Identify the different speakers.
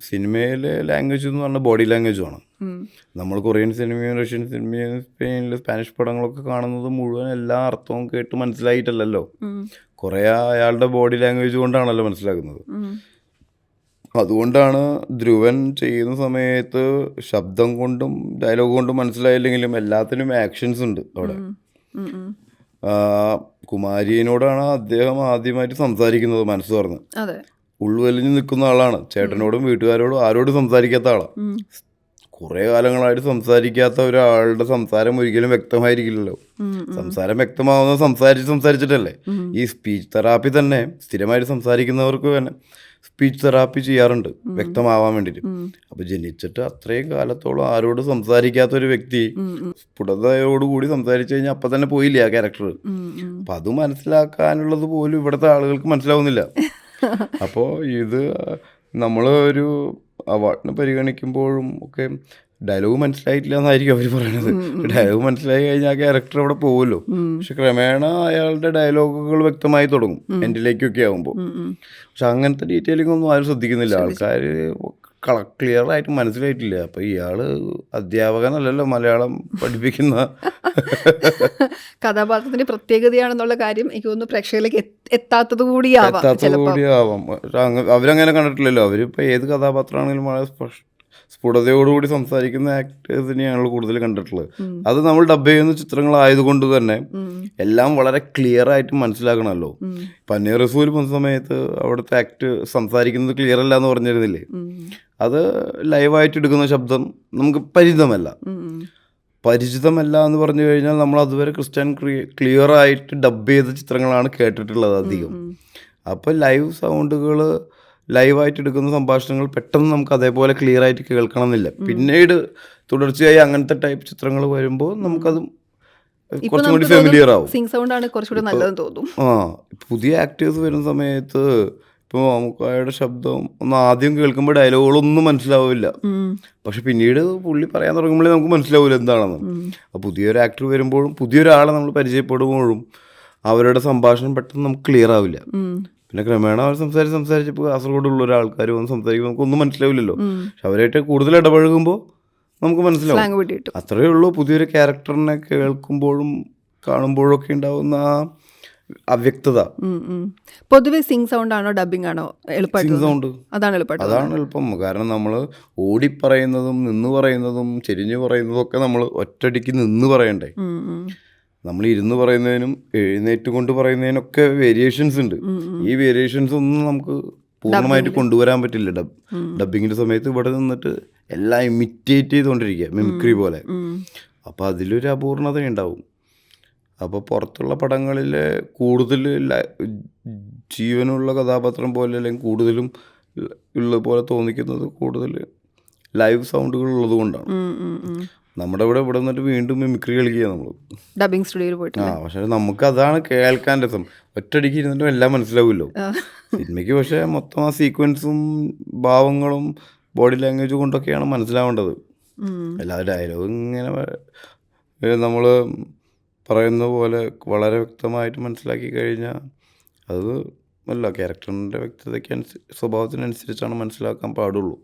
Speaker 1: സിനിമയിലെ ലാംഗ്വേജ് എന്ന് പറഞ്ഞാൽ ബോഡി ലാംഗ്വേജുമാണ്. നമ്മൾ കൊറിയൻ സിനിമയും റഷ്യൻ സിനിമയും സ്പെയിനിൽ സ്പാനിഷ് പടങ്ങളൊക്കെ കാണുന്നത് മുഴുവൻ എല്ലാ അർത്ഥവും കേട്ട് മനസ്സിലായിട്ടല്ലല്ലോ. കുറേ അയാളുടെ ബോഡി ലാംഗ്വേജ് കൊണ്ടാണല്ലോ മനസ്സിലാക്കുന്നത്. അതുകൊണ്ടാണ് ധ്രുവൻ ചെയ്യുന്ന സമയത്ത് ശബ്ദം കൊണ്ടും ഡയലോഗ് കൊണ്ടും മനസ്സിലായില്ലെങ്കിലും എല്ലാത്തിനും ആക്ഷൻസ് ഉണ്ട് അവിടെ. കുമാരിയോടാണ് അദ്ദേഹം ആദ്യമായിട്ട് സംസാരിക്കുന്നത് മനസ്സ് തുറന്ന്. ഉൾവലിഞ്ഞ് നിൽക്കുന്ന ആളാണ്. ചേട്ടനോടും വീട്ടുകാരോടും ആരോടും സംസാരിക്കാത്ത ആളാണ്. കുറേ കാലങ്ങളായിട്ട് സംസാരിക്കാത്ത ഒരാളുടെ സംസാരം ഒരിക്കലും വ്യക്തമായിരിക്കില്ലല്ലോ. സംസാരം വ്യക്തമാവുന്നത് സംസാരിച്ചിട്ടല്ലേ. ഈ സ്പീച്ച് തെറാപ്പി തന്നെ സ്ഥിരമായിട്ട് സംസാരിക്കുന്നവർക്ക് തന്നെ സ്പീച്ച് തെറാപ്പി ചെയ്യാറുണ്ട് വ്യക്തമാവാൻ വേണ്ടിയിട്ട്. അപ്പൊ ജനിച്ചിട്ട് അത്രയും കാലത്തോളം ആരോട് സംസാരിക്കാത്ത ഒരു വ്യക്തി സ്ഫുടതയോടുകൂടി സംസാരിച്ചു കഴിഞ്ഞാൽ അപ്പൊ തന്നെ പോയില്ലേ ആ ക്യാരക്ടർ. അപ്പൊ അത് മനസ്സിലാക്കാനുള്ളത് പോലും ഇവിടുത്തെ ആളുകൾക്ക് മനസ്സിലാവുന്നില്ല. അപ്പോൾ ഇത് നമ്മൾ ഒരു അവാർഡിന് പരിഗണിക്കുമ്പോഴും ഒക്കെ ഡയലോഗ് മനസ്സിലായിട്ടില്ല എന്നായിരിക്കും അവർ പറയണത്. ഡയലോഗ് മനസ്സിലായി കഴിഞ്ഞാൽ ആ ക്യാരക്ടർ അവിടെ പോകുമല്ലോ. പക്ഷെ ക്രമേണ അയാളുടെ ഡയലോഗുകൾ വ്യക്തമായി തുടങ്ങും എൻഡിലേക്കൊക്കെ ആകുമ്പോൾ. പക്ഷെ അങ്ങനത്തെ ഡീറ്റെയിലിംഗ് ഒന്നും ആരും ശ്രദ്ധിക്കുന്നില്ല. ആൾക്കാർ ക്ലിയർ ആയിട്ട് മനസ്സിലായിട്ടില്ല. അപ്പൊ ഇയാള് അധ്യാപകനല്ലല്ലോ മലയാളം പഠിപ്പിക്കുന്ന.
Speaker 2: കഥാപാത്രത്തിന്റെ പ്രത്യേകതയാണെന്നുള്ള കാര്യം എനിക്ക് തോന്നുന്നു പ്രേക്ഷകരിലേക്ക് എത്താത്തത് കൂടിയാവാം.
Speaker 1: അവരങ്ങനെ കണ്ടിട്ടില്ലല്ലോ. അവരിപ്പോ ഏത് കഥാപാത്രമാണെങ്കിലും വളരെ സ്ഫുടതയോടുകൂടി സംസാരിക്കുന്ന ആക്ടേഴ്സിനെയാണല്ലോ കൂടുതൽ കണ്ടിട്ടുള്ളത്. അത് നമ്മൾ ഡബ് ചെയ്യുന്ന ചിത്രങ്ങളായതുകൊണ്ട് തന്നെ എല്ലാം വളരെ ക്ലിയർ ആയിട്ട് മനസ്സിലാക്കണമല്ലോ. പന്നീർ റസൂൽ പോകുന്ന സമയത്ത് അവിടുത്തെ ആക്ട് സംസാരിക്കുന്നത് ക്ലിയർ അല്ല എന്ന് പറഞ്ഞിരുന്നില്ലേ. അത് ലൈവായിട്ട് എടുക്കുന്ന ശബ്ദം നമുക്ക് പരിചിതമല്ല എന്ന് പറഞ്ഞു കഴിഞ്ഞാൽ നമ്മൾ അതുവരെ ക്ലിയർ ആയിട്ട് ഡബ് ചെയ്ത ചിത്രങ്ങളാണ് കേട്ടിട്ടുള്ളത് അധികം. അപ്പോൾ ലൈവ് സൗണ്ടുകൾ ലൈവായിട്ട് എടുക്കുന്ന സംഭാഷണങ്ങൾ പെട്ടെന്ന് നമുക്ക് അതേപോലെ ക്ലിയർ ആയിട്ട് കേൾക്കണം എന്നില്ല. പിന്നീട് തുടർച്ചയായി അങ്ങനത്തെ ടൈപ്പ് ചിത്രങ്ങൾ വരുമ്പോൾ നമുക്കത് കുറച്ചും കൂടി ഫെമിലിയർ ആവും. പുതിയ ആക്ടേഴ്സ് വരുന്ന സമയത്ത് ഇപ്പോൾ നമുക്കയാളുടെ ശബ്ദം ഒന്ന് ആദ്യം കേൾക്കുമ്പോൾ ഡയലോഗുകളൊന്നും മനസ്സിലാവില്ല. പക്ഷെ പിന്നീട് പുള്ളി പറയാൻ തുടങ്ങുമ്പോഴേ നമുക്ക് മനസ്സിലാവില്ല എന്താണെന്ന്. അപ്പോൾ പുതിയൊരു ആക്ടർ വരുമ്പോഴും പുതിയൊരാളെ നമ്മൾ പരിചയപ്പെടുമ്പോഴും അവരുടെ സംഭാഷണം പെട്ടെന്ന് നമുക്ക് ക്ലിയർ ആവില്ല. പിന്നെ ക്രമേണ അവർ സംസാരിച്ചപ്പോൾ കാസർഗോഡുള്ള ഒരാൾക്കാർ വന്ന് സംസാരിക്കുമ്പോൾ നമുക്കൊന്നും മനസ്സിലാവില്ലല്ലോ. പക്ഷെ അവരായിട്ട് കൂടുതൽ ഇടപഴകുമ്പോൾ നമുക്ക് മനസ്സിലാവും. അത്രയേ ഉള്ളൂ. പുതിയൊരു ക്യാരക്ടറിനെ കേൾക്കുമ്പോഴും കാണുമ്പോഴും ഒക്കെ ഉണ്ടാവുന്ന ആ അവ്യക്തത.
Speaker 2: പൊതുവെ സിംഗ് സൗണ്ട് ആണോ ഡബിംഗ് ആണോ
Speaker 1: സിംഗ് സൗണ്ട്? അതാണ് എളുപ്പം. കാരണം നമ്മൾ ഓടിപ്പറയുന്നതും നിന്ന് പറയുന്നതും ചെരിഞ്ഞു പറയുന്നതും ഒക്കെ നമ്മൾ ഒറ്റയടിക്ക് നിന്ന് പറയണ്ടേ. നമ്മൾ ഇരുന്ന് പറയുന്നതിനും എഴുന്നേറ്റ് കൊണ്ട് പറയുന്നതിനൊക്കെ വേരിയേഷൻസ് ഉണ്ട്. ഈ വേരിയേഷൻസ് ഒന്നും നമുക്ക് പൂർണ്ണമായിട്ട് കൊണ്ടുവരാൻ പറ്റില്ല ഡബിങ്ങിന്റെ സമയത്ത്. ഇവിടെ നിന്നിട്ട് എല്ലാം ഇമിറ്റേറ്റ് ചെയ്തുകൊണ്ടിരിക്കുക, മിമിക്രി പോലെ. അപ്പോൾ അതിലൊരു അപൂർണത ഉണ്ടാവും. അപ്പോൾ പുറത്തുള്ള പടങ്ങളിൽ കൂടുതൽ ജീവനുള്ള കഥാപാത്രം പോലെ അല്ലെങ്കിൽ കൂടുതലും ഉള്ള പോലെ തോന്നിക്കുന്നത് കൂടുതൽ ലൈവ് സൗണ്ടുകൾ ഉള്ളത് കൊണ്ടാണ്. നമ്മുടെ ഇവിടെ നിന്നിട്ട് വീണ്ടും മിമിക്രി കളിക്കുക നമ്മൾ
Speaker 2: ഡബിങ് സ്റ്റുഡിയോയിൽ പോയിട്ട്.
Speaker 1: പക്ഷെ നമുക്ക് അതാണ് കേൾക്കാൻ രസം. ഒറ്റയടിക്ക് ഇരുന്നിട്ടും എല്ലാം മനസ്സിലാവുമല്ലോ സിനിമയ്ക്ക്. പക്ഷെ മൊത്തം ആ സീക്വൻസും ഭാവങ്ങളും ബോഡി ലാംഗ്വേജും കൊണ്ടൊക്കെയാണ് മനസ്സിലാവേണ്ടത്. എല്ലാ ഡയലോഗും ഇങ്ങനെ നമ്മൾ പറയുന്ന പോലെ വളരെ വ്യക്തമായിട്ട് മനസ്സിലാക്കി കഴിഞ്ഞാൽ അത് ക്യാരക്ടറിൻ്റെ വ്യക്തതയ്ക്ക് സ്വഭാവത്തിനനുസരിച്ചാണ് മനസ്സിലാക്കാൻ പാടുള്ളൂ.